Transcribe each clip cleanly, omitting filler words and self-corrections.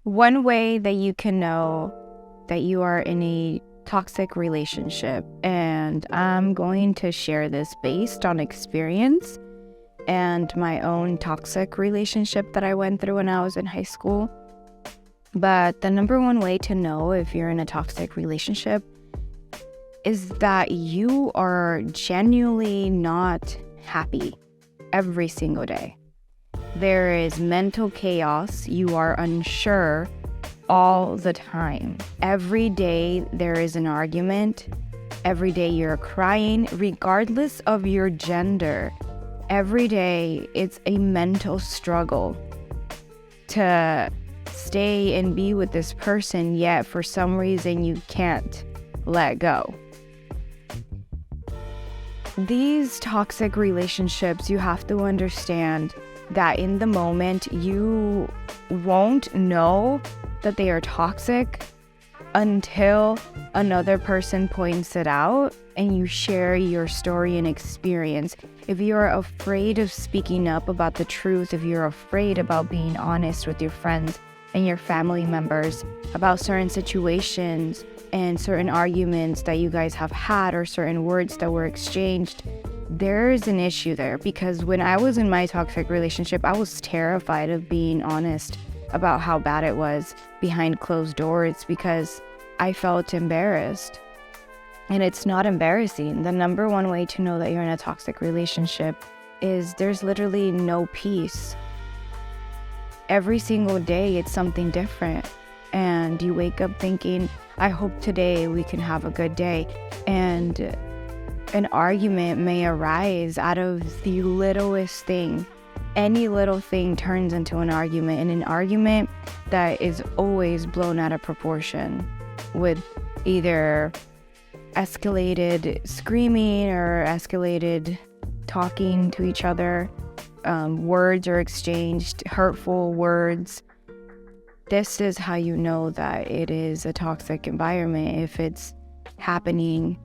One way that you can know that you are in a toxic relationship, and I'm going to share this based on experience and my own toxic relationship that I went through when I was in high school. But the number one way to know if you're in a toxic relationship is that you are genuinely not happy every single day. There is mental chaos. You are unsure all the time. Every day there is an argument. Every day you're crying, regardless of your gender. Every day it's a mental struggle to stay and be with this person, yet for some reason you can't let go. These toxic relationships, you have to understand that in the moment you won't know that they are toxic until another person points it out and you share your story and experience. If you're afraid of speaking up about the truth, if you're afraid about being honest with your friends and your family members about certain situations and certain arguments that you guys have had or certain words that were exchanged, there's an issue there. Because when I was in my toxic relationship, I was terrified of being honest about how bad it was behind closed doors because I felt embarrassed. And it's not embarrassing. The number one way to know that you're in a toxic relationship is there's literally no peace. Every single day it's something different. And you wake up thinking, I hope today we can have a good day. And an argument may arise out of the littlest thing. Any little thing turns into an argument, and an argument that is always blown out of proportion with either escalated screaming or escalated talking to each other. Words are exchanged, hurtful words. This is how you know that it is a toxic environment, if it's happening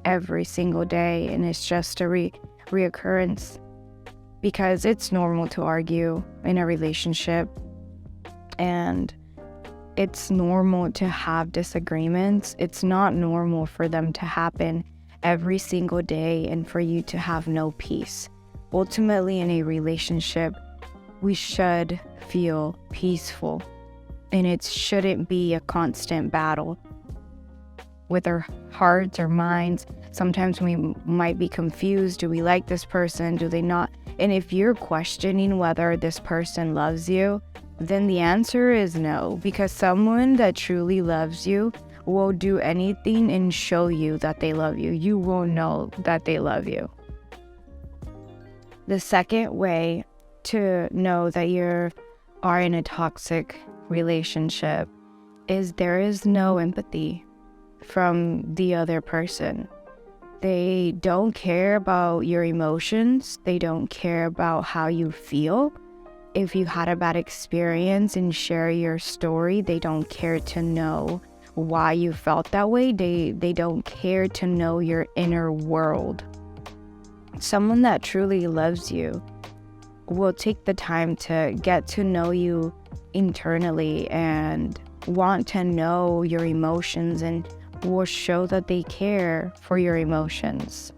every single day and it's just a reoccurrence. Because it's normal to argue in a relationship, and it's normal to have disagreements. It's not normal for them to happen every single day and for you to have no peace. Ultimately, in a relationship, we should feel peaceful, and it shouldn't be a constant battle with our hearts or minds. Sometimes we might be confused. Do we like this person? Do they not? And if you're questioning whether this person loves you, then the answer is no, because someone that truly loves you will do anything and show you that they love you. You will know that they love you. The second way to know that you are in a toxic relationship is there is no empathy from the other person. They don't care about your emotions. They don't care about how you feel. If you had a bad experience and share your story, they don't care to know why you felt that way. They don't care to know your inner world. Someone that truly loves you will take the time to get to know you internally and want to know your emotions and will show that they care for your emotions.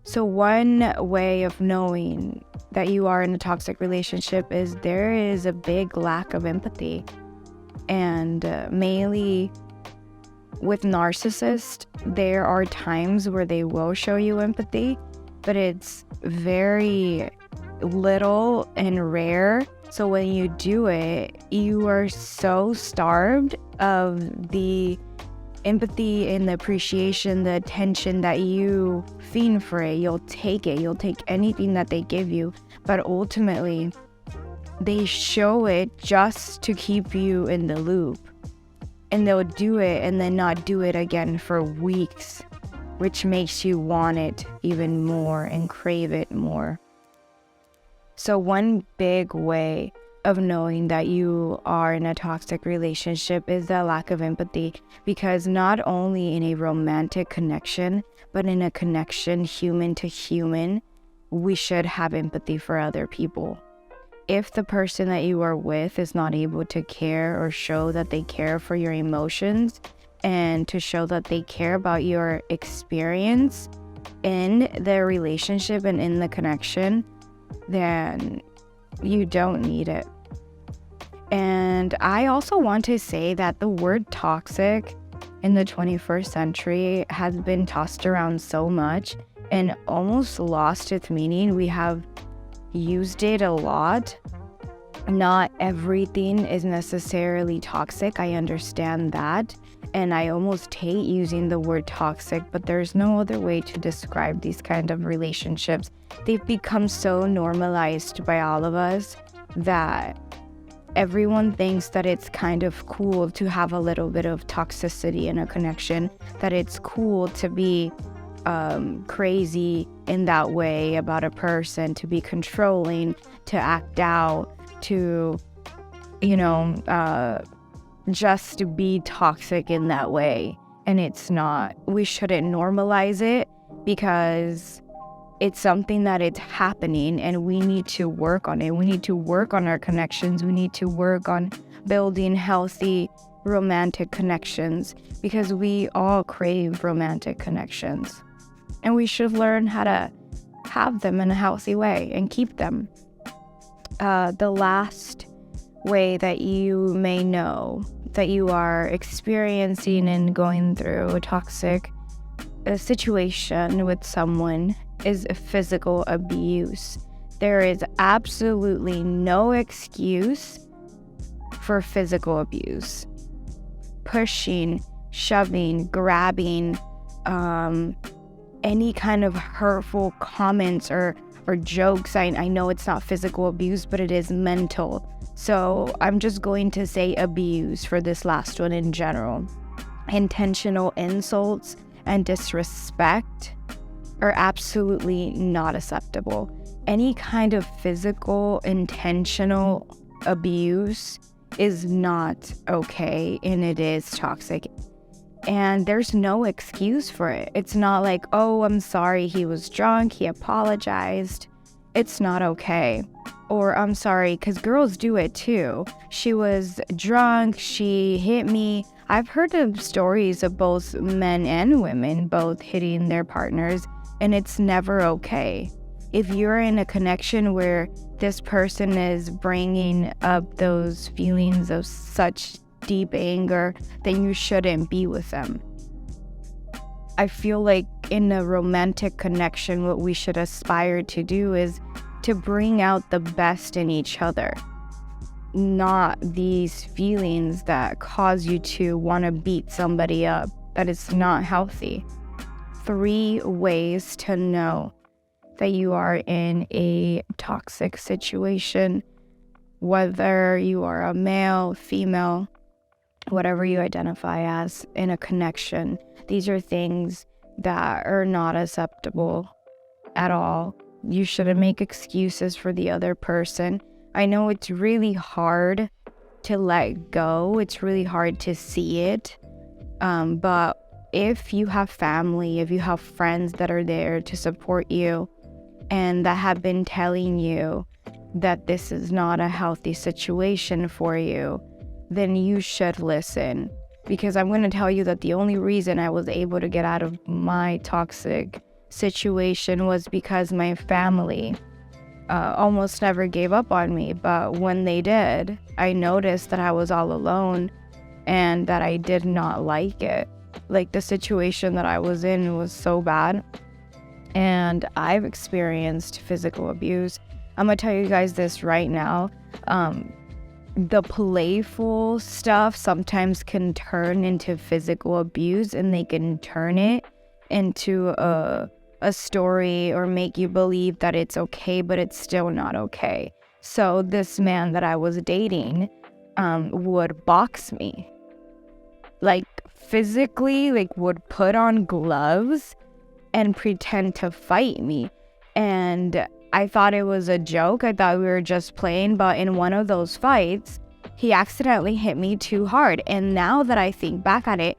So one way of knowing that you are in a toxic relationship is there is a big lack of empathy. And mainly with narcissists, there are times where they will show you empathy, but it's very little and rare. So when you do it, you are so starved of the empathy and the appreciation, the attention that you fiend for it. You'll take it. You'll take anything that they give you. But ultimately, they show it just to keep you in the loop. And they'll do it and then not do it again for weeks, which makes you want it even more and crave it more. So one big way of knowing that you are in a toxic relationship is the lack of empathy, because not only in a romantic connection, but in a connection human to human, we should have empathy for other people. if the person that you are with is not able to care or show that they care for your emotions and to show that they care about your experience in their relationship and in the connection, then you don't need it. And I also want to say that the word toxic in the 21st century has been tossed around so much and almost lost its meaning. We have used it a lot. Not everything is necessarily toxic. I understand that. And I almost hate using the word toxic, but there's no other way to describe these kind of relationships. They've become so normalized by all of us that everyone thinks that it's kind of cool to have a little bit of toxicity in a connection, that it's cool to be crazy in that way about a person, to be controlling, to act out, to, just to be toxic in that way. And it's not. We shouldn't normalize it because it's something that it's happening and we need to work on it. We need to work on our connections. We need to work on building healthy romantic connections because we all crave romantic connections. And we should learn how to have them in a healthy way and keep them. The last way that you may know that you are experiencing and going through a toxic situation with someone is physical abuse. There is absolutely no excuse for physical abuse. Pushing, shoving, grabbing, any kind of hurtful comments or jokes. I know it's not physical abuse, but it is mental. So I'm just going to say abuse for this last one in general. Intentional insults and disrespect are absolutely not acceptable. Any kind of physical, intentional abuse is not okay, and it is toxic. And there's no excuse for it. It's not like, oh, I'm sorry, he was drunk, he apologized. It's not okay. Or I'm sorry, because girls do it too. She was drunk, she hit me. I've heard of stories of both men and women both hitting their partners, and it's never okay. If you're in a connection where this person is bringing up those feelings of such deep anger, then you shouldn't be with them. I feel like in a romantic connection, what we should aspire to do is to bring out the best in each other, not these feelings that cause you to want to beat somebody up. That is not healthy. 3 ways to know that you are in a toxic situation, whether you are a male, female, whatever you identify as in a connection. These are things that are not acceptable at all. You shouldn't make excuses for the other person. I know it's really hard to let go. It's really hard to see it. But if you have family, if you have friends that are there to support you and that have been telling you that this is not a healthy situation for you, then you should listen. Because I'm going to tell you that the only reason I was able to get out of my toxic situation was because my family almost never gave up on me. But when they did, I noticed that I was all alone and that I did not like it. Like, the situation that I was in was so bad. And I've experienced physical abuse. I'm going to tell you guys this right now. The playful stuff sometimes can turn into physical abuse, and they can turn it into a story or make you believe that it's okay, but it's still not okay. So this man that I was dating would box me, like physically, like would put on gloves and pretend to fight me. And I thought it was a joke. I thought we were just playing, but in one of those fights, he accidentally hit me too hard. And now that I think back at it,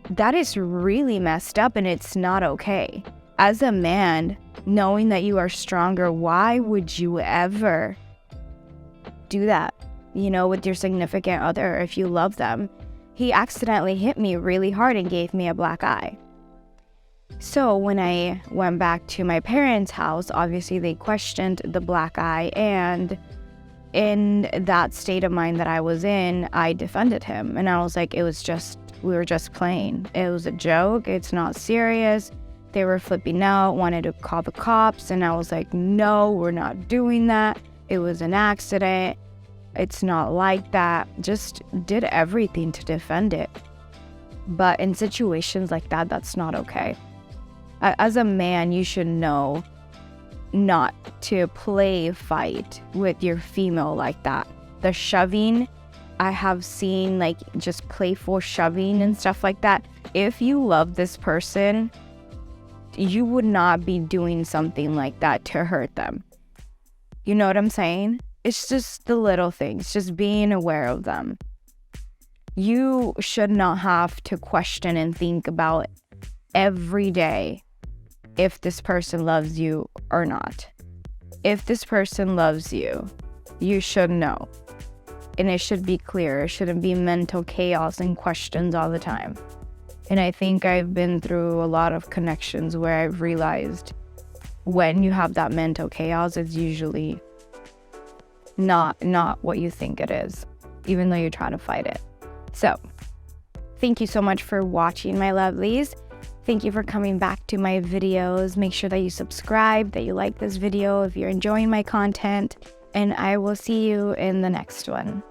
that is really messed up and it's not okay. As a man, knowing that you are stronger, why would you ever do that, with your significant other if you love them. He accidentally hit me really hard and gave me a black eye. So when I went back to my parents' house, obviously they questioned the black eye, and in that state of mind that I was in, I defended him. And I was like, we were just playing. It was a joke. It's not serious. They were flipping out, wanted to call the cops. And I was like, no, we're not doing that. It was an accident. It's not like that. Just did everything to defend it. But in situations like that, that's not okay. As a man, you should know not to play fight with your female like that. The shoving, I have seen like just playful shoving and stuff like that. If you love this person, you would not be doing something like that to hurt them. You know what I'm saying? It's just the little things, just being aware of them. You should not have to question and think about every day if this person loves you or not. If this person loves you, you should know. And it should be clear. It shouldn't be mental chaos and questions all the time. And I think I've been through a lot of connections where I've realized when you have that mental chaos, it's usually not what you think it is, even though you're trying to fight it. So, thank you so much for watching, my lovelies. Thank you for coming back to my videos. Make sure that you subscribe, that you like this video if you're enjoying my content, and I will see you in the next one.